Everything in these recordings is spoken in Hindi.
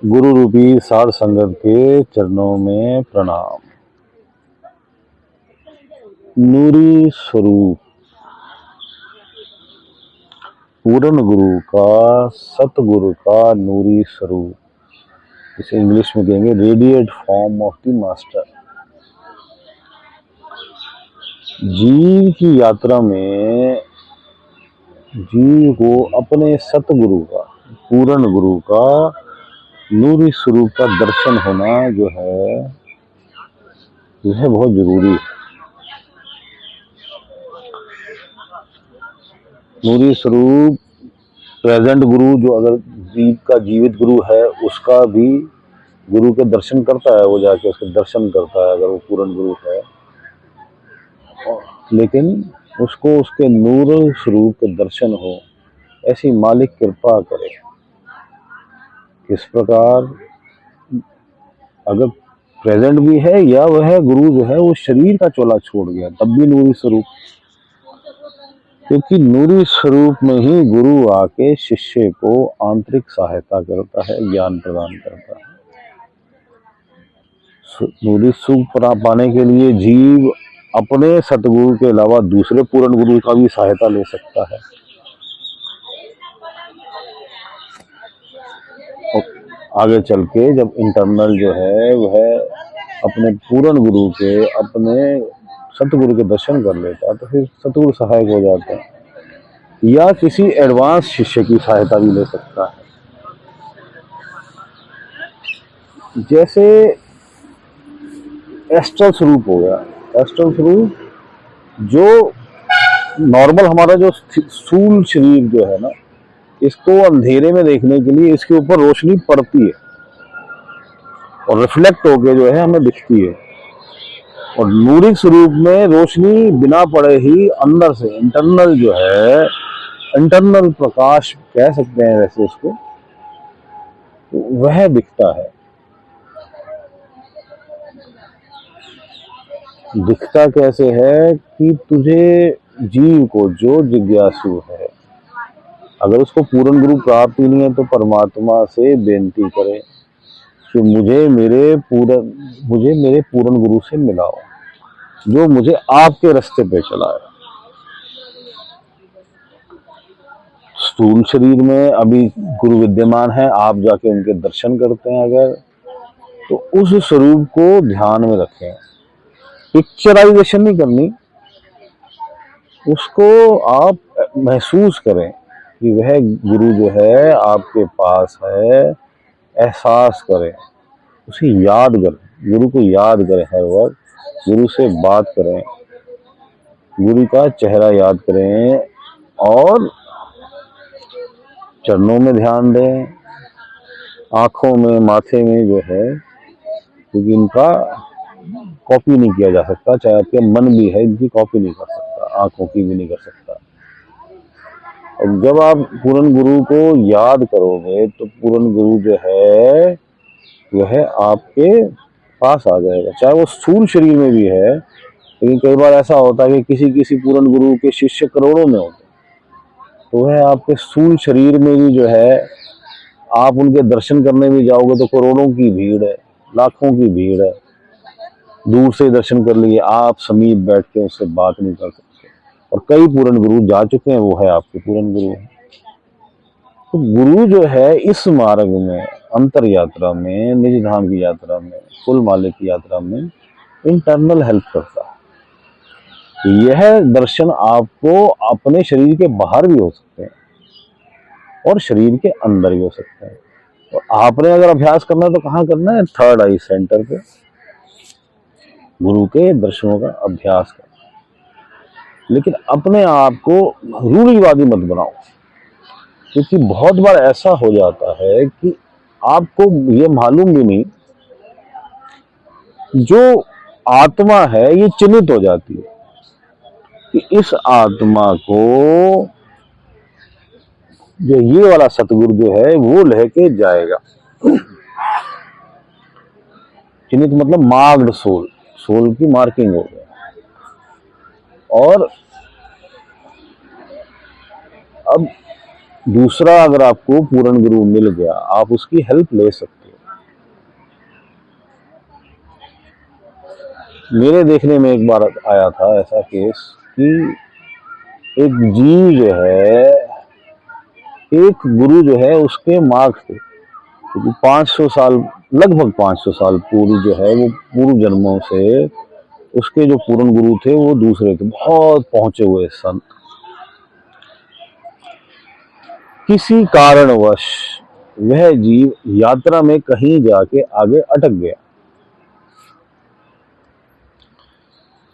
गुरु रूपी सार संगत के चरणों में प्रणाम। नूरी स्वरूप पूर्ण गुरु का, सतगुरु का नूरी स्वरूप, इसे इंग्लिश में कहेंगे radiate form of the master. जीव की यात्रा में जीव को अपने सतगुरु का, पूर्ण गुरु का नूरी स्वरूप का दर्शन होना जो है यह बहुत जरूरी है। नूरी स्वरूप प्रेजेंट गुरु जो अगर जीव का जीवित गुरु है उसका भी गुरु के दर्शन करता है, वो जाके उसके दर्शन करता है अगर वो पूर्ण गुरु है, लेकिन उसको उसके नूर स्वरूप के दर्शन हो, ऐसी मालिक कृपा करे। किस प्रकार? अगर प्रेजेंट भी है या वह गुरु जो है वो शरीर का चोला छोड़ गया तब भी नूरी स्वरूप, क्योंकि नूरी स्वरूप में ही गुरु आके शिष्य को आंतरिक सहायता करता है, ज्ञान प्रदान करता है। नूरी सुख पाने के लिए जीव अपने सतगुरु के अलावा दूसरे पूर्ण गुरु का भी सहायता ले सकता है। आगे चल के जब इंटरनल जो है वह अपने पूर्ण गुरु के, अपने सतगुरु के दर्शन कर लेता है तो फिर सतगुरु सहायक हो जाता है, या किसी एडवांस शिष्य की सहायता भी ले सकता है। जैसे एस्ट्रल स्वरूप हो गया। एस्ट्रल स्वरूप जो नॉर्मल हमारा जो स्थूल शरीर जो है ना, इसको अंधेरे में देखने के लिए इसके ऊपर रोशनी पड़ती है और रिफ्लेक्ट होके जो है हमें दिखती है। और नूरी स्वरूप में रोशनी बिना पड़े ही अंदर से इंटरनल जो है, इंटरनल प्रकाश कह सकते हैं वैसे उसको, तो वह दिखता है। दिखता कैसे है कि तुझे जीव को जो जिज्ञासु है, अगर उसको पूर्ण गुरु प्राप्त ही नहीं है तो परमात्मा से बेनती करे कि मुझे मेरे पूर्ण गुरु से मिलाओ जो मुझे आपके रास्ते पे चलाए। स्थूल शरीर में अभी गुरु विद्यमान है, आप जाके उनके दर्शन करते हैं अगर, तो उस स्वरूप को ध्यान में रखें। पिक्चराइजेशन नहीं करनी, उसको आप महसूस करें कि वह गुरु जो है आपके पास है, एहसास करें, उसे याद करें, गुरु को याद करें, हर वक्त गुरु से बात करें, गुरु का चेहरा याद करें और चरणों में ध्यान दें, आंखों में, माथे में जो है, क्योंकि इनका कॉपी नहीं किया जा सकता, चाहे आपके मन भी है इनकी कॉपी नहीं कर सकता, आंखों की भी नहीं कर सकता। और जब आप पूर्ण गुरु को याद करोगे तो पूर्ण गुरु जो है वह आपके पास आ जाएगा, चाहे वो स्थूल शरीर में भी है। लेकिन कई बार ऐसा होता है कि किसी पूर्ण गुरु के शिष्य करोड़ों में होते, तो वह आपके स्थूल शरीर में भी जो है, आप उनके दर्शन करने भी जाओगे तो करोड़ों की भीड़ है, लाखों की भीड़ है। दूर से दर्शन कर लिए, आप समीप बैठ के उससे बात नहीं कर सकते। और कई पूर्ण गुरु जा चुके हैं, वो है आपके पूर्ण गुरु है। तो गुरु जो है इस मार्ग में, अंतर यात्रा में, निज धाम की यात्रा में, कुल मालिक की यात्रा में इंटरनल हेल्प करता है। यह दर्शन आपको अपने शरीर के बाहर भी हो सकते हैं और शरीर के अंदर भी हो सकते हैं। और आपने अगर अभ्यास करना है तो कहाँ करना है? थर्ड आई सेंटर पे गुरु के दर्शनों का अभ्यास करना। लेकिन अपने आप को रूढ़िवादी मत बनाओ, क्योंकि बहुत बार ऐसा हो जाता है कि आपको ये मालूम भी नहीं, जो आत्मा है ये चिन्हित हो जाती है कि इस आत्मा को जो ये वाला सतगुरु जो है वो लेके जाएगा। चिन्हित मतलब मार्क्ड सोल, सोल की मार्किंग हो गया। और अब दूसरा, अगर आपको पूर्ण गुरु मिल गया, आप उसकी हेल्प ले सकते हो। मेरे देखने में एक बार आया था ऐसा केस कि एक जीव जो है, एक गुरु जो है उसके मार्क्स थे, क्योंकि 500 साल, लगभग 500 साल पूर्व जो है वो पूर्व जन्मों से उसके जो पूर्ण गुरु थे वो दूसरे थे, बहुत पहुंचे हुए संत। किसी कारणवश वह जीव यात्रा में कहीं जाके आगे अटक गया।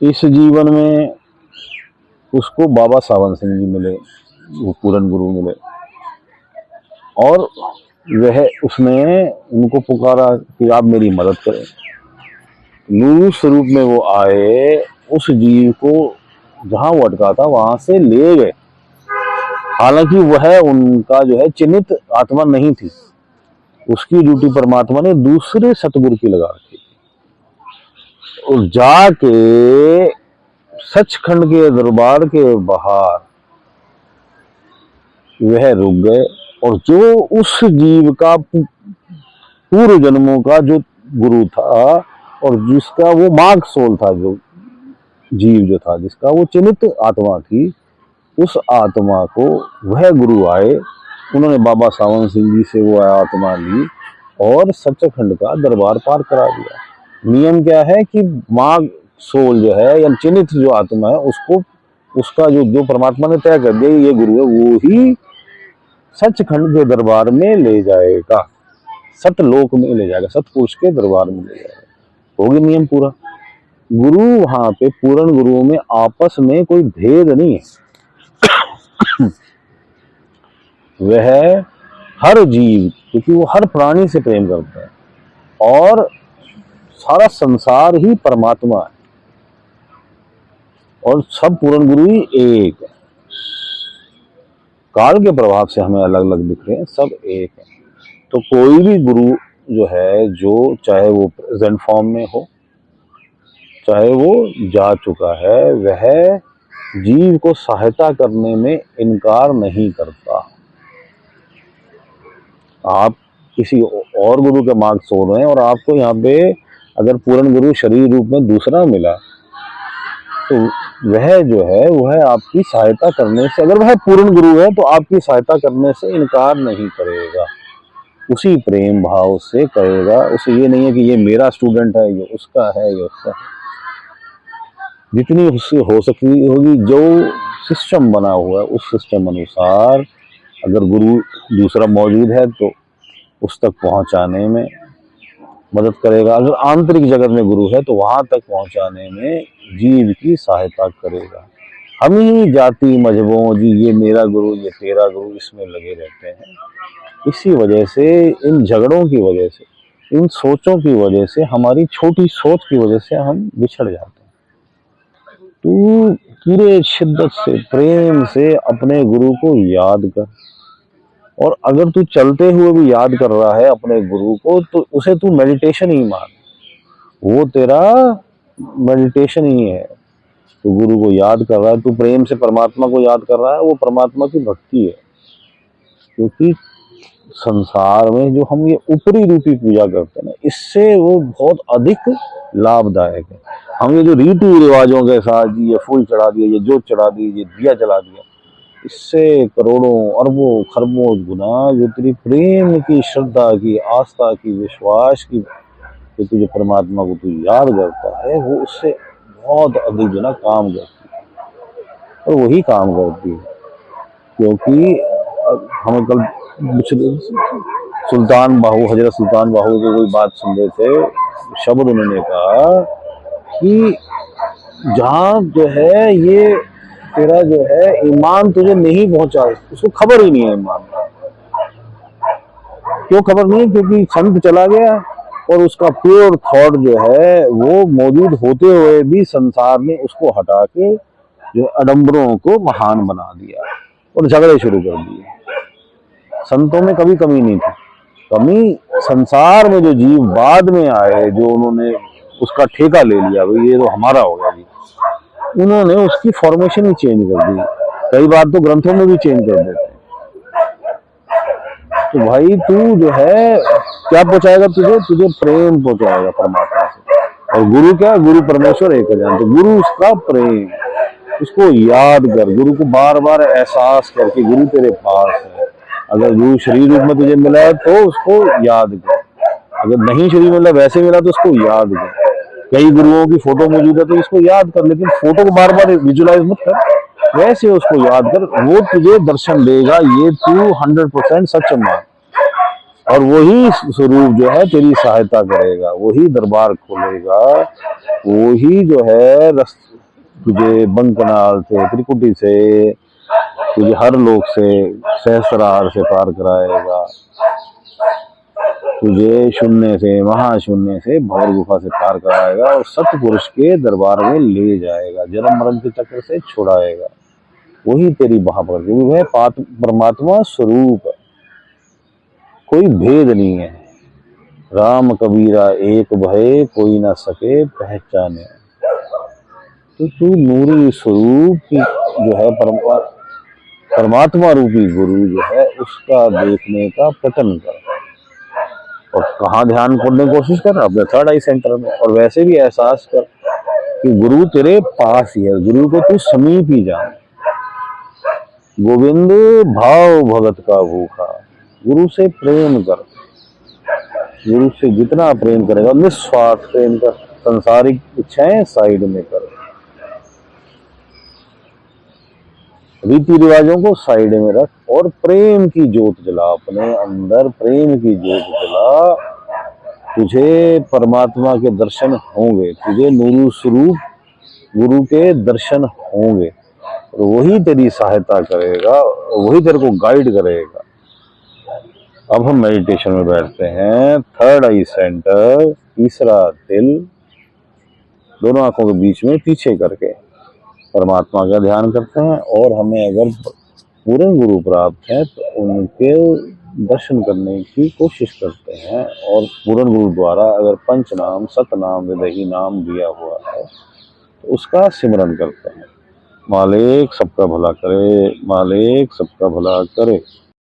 इस जीवन में उसको बाबा सावन सिंह जी मिले, वो पूर्ण गुरु मिले, और वह उसने उनको पुकारा कि आप मेरी मदद करें। गुरु स्वरूप में वो आए, उस जीव को जहां वो अटका था वहां से ले गए। हालांकि वह उनका जो है चिन्हित आत्मा नहीं थी, उसकी ड्यूटी परमात्मा ने दूसरे सतगुरु की लगा रखी थी। और जाके सचखंड के दरबार के बाहर वह रुक गए, और जो उस जीव का पूर्व जन्मों का जो गुरु था और जिसका वो मार्ग सोल था, जो जीव जो था जिसका वो चिन्हित आत्मा थी, उस आत्मा को वह गुरु आए, उन्होंने बाबा सावन सिंह जी से वो आत्मा ली और सचखंड का दरबार पार करा दिया। नियम क्या है कि मार्ग सोल जो है या चिन्हित जो आत्मा है उसको, उसका जो परमात्मा ने तय कर दिया ये गुरु है, वो ही सचखंड के दरबार में ले जाएगा, सतलोक में ले जाएगा, सतपुरुष के दरबार में ले जाएगा। हो गया नियम पूरा। गुरु वहां पे पूर्ण गुरुओं में आपस में कोई भेद नहीं है। वह हर जीव, क्योंकि वो हर प्राणी से प्रेम करता है, और सारा संसार ही परमात्मा है, और सब पूर्ण गुरु ही एक है। काल के प्रभाव से हमें अलग अलग दिख रहे हैं, सब एक है। तो कोई भी गुरु जो है, जो चाहे वो प्रेजेंट फॉर्म में हो, चाहे वो जा चुका है, वह जीव को सहायता करने में इनकार नहीं करता। आप किसी और गुरु के मार्ग सो रहे हैं और आपको यहाँ पे अगर पूर्ण गुरु शरीर रूप में दूसरा मिला, तो वह जो है वह आपकी सहायता करने से, अगर वह पूर्ण गुरु है तो आपकी सहायता करने से इनकार नहीं करेगा, उसी प्रेम भाव से करेगा। उसे ये नहीं है कि ये मेरा स्टूडेंट है, ये उसका है, ये उसका है। जितनी उससे हो सकती होगी, जो सिस्टम बना हुआ है उस सिस्टम अनुसार अगर गुरु दूसरा मौजूद है तो उस तक पहुंचाने में मदद करेगा। अगर आंतरिक जगत में गुरु है तो वहां तक पहुंचाने में जीव की सहायता करेगा। हम ही जाति मजहबों, जी ये मेरा गुरु, ये तेरा गुरु, इसमें लगे रहते हैं। इसी वजह से, इन झगड़ों की वजह से, इन सोचों की वजह से, हमारी छोटी सोच की वजह से हम बिछड़ जाते हैं। तू पूरे शिद्दत से, प्रेम से अपने गुरु को याद कर, और अगर तू चलते हुए भी याद कर रहा है अपने गुरु को, तो उसे तू मेडिटेशन ही मान, वो तेरा मेडिटेशन ही है। तू गुरु को याद कर रहा है, तू प्रेम से परमात्मा को याद कर रहा है, वो परमात्मा की भक्ति है। क्योंकि संसार में जो हम ये ऊपरी रूपी पूजा करते हैं ना, इससे वो बहुत अधिक लाभदायक है। हम ये जो रीति रिवाजों के साथ ये फूल चढ़ा दिए, ये जोत चढ़ा दी, ये दिया जला दिया, इससे करोड़ों अरबों खरबों गुना जो तेरी प्रेम की, श्रद्धा की, आस्था की, विश्वास की, कि तुझे परमात्मा को तू याद करता है, वो उससे बहुत अधिक जो ना काम करती है। और वही काम करती है, क्योंकि हम कल सुल्तान बाहू, हजरत सुल्तान बाहू की कोई बात सुन रहे थे, शब्द उन्होंने कहा कि जहाँ जो है ये तेरा जो है ईमान तुझे नहीं पहुंचा, उसको खबर ही नहीं है ईमान। क्यों खबर नहीं? क्योंकि संत चला गया और उसका प्योर थॉट जो है वो मौजूद होते हुए भी संसार ने उसको हटा के जो आडंबरों को महान बना दिया और झगड़े शुरू कर दिए। संतों में कभी कमी नहीं थी, कमी संसार में जो जीव बाद में आए, जो उन्होंने उसका ठेका ले लिया, भाई ये तो हमारा हो गया जी, उन्होंने उसकी फॉर्मेशन ही चेंज कर दी। कई बार तो ग्रंथों में भी चेंज कर देते हैं। तो भाई तू जो है क्या पहुंचाएगा? तुझे प्रेम पहुंचाएगा परमात्मा से। और गुरु क्या, गुरु परमेश्वर एक है जान। तो गुरु उसका प्रेम, उसको याद कर, गुरु को बार बार एहसास कर कि गुरु तेरे पास है। अगर गुरु शरीर रूप में तुझे मिला है तो उसको याद कर, अगर नहीं शरीर मिला वैसे मिला तो उसको याद कर। कई गुरुओं की फोटो मौजूद है तो इसको याद कर, लेकिन फोटो को बार बार विजुलाइज मत कर, वैसे उसको याद कर, वो तुझे दर्शन देगा, ये तू 100% सच मान। और वही स्वरूप जो है तेरी सहायता करेगा, वही दरबार खोलेगा, वही जो है तुझे बंकनाल से, त्रिकुटी से, तुझे हर लोक से, सहस्रार से पार कराएगा, तुझे शून्य से, महाशून्य से, भौर गुफा से पार कराएगा और सतपुरुष के दरबार में ले जाएगा, जन्म मरण के चक्र से छुड़ाएगा। वही तेरी महाप्रभु, क्योंकि वह परमात्मा स्वरूप है, कोई भेद नहीं है। राम कबीरा एक भय, कोई ना सके पहचाने। तो तू नूरी स्वरूप की जो है परमात्मा रूपी गुरु जो है उसका देखने का प्रयत्न कर, और कहाँ ध्यान करने की कोशिश कर, अपने थर्ड आई सेंटर में। और वैसे भी एहसास कर कि गुरु तेरे पास ही है, गुरु को तू समीप ही जान। गोविंद भाव भगत का भूखा, गुरु से प्रेम कर, गुरु से जितना प्रेम करेगा निस्वार्थ प्रेम कर, संसारिक इच्छाएं साइड में कर, रीति रिवाजों को साइड में रख और प्रेम की ज्योत जला, अपने अंदर प्रेम की ज्योत जला। तुझे परमात्मा के दर्शन होंगे, तुझे नूरू स्वरूप गुरु के दर्शन होंगे, और वही तेरी सहायता करेगा, वही तेरे को गाइड करेगा। अब हम मेडिटेशन में बैठते हैं। थर्ड आई सेंटर, तीसरा दिल, दोनों आंखों के बीच में पीछे करके परमात्मा का ध्यान करते हैं। और हमें अगर पूर्ण गुरु प्राप्त है तो उनके दर्शन करने की कोशिश करते हैं। और पूर्ण गुरु द्वारा अगर पंच नाम, सतनाम, विदेही नाम दिया हुआ है तो उसका सिमरन करते हैं। मालिक सबका भला करे, मालिक सबका भला करे।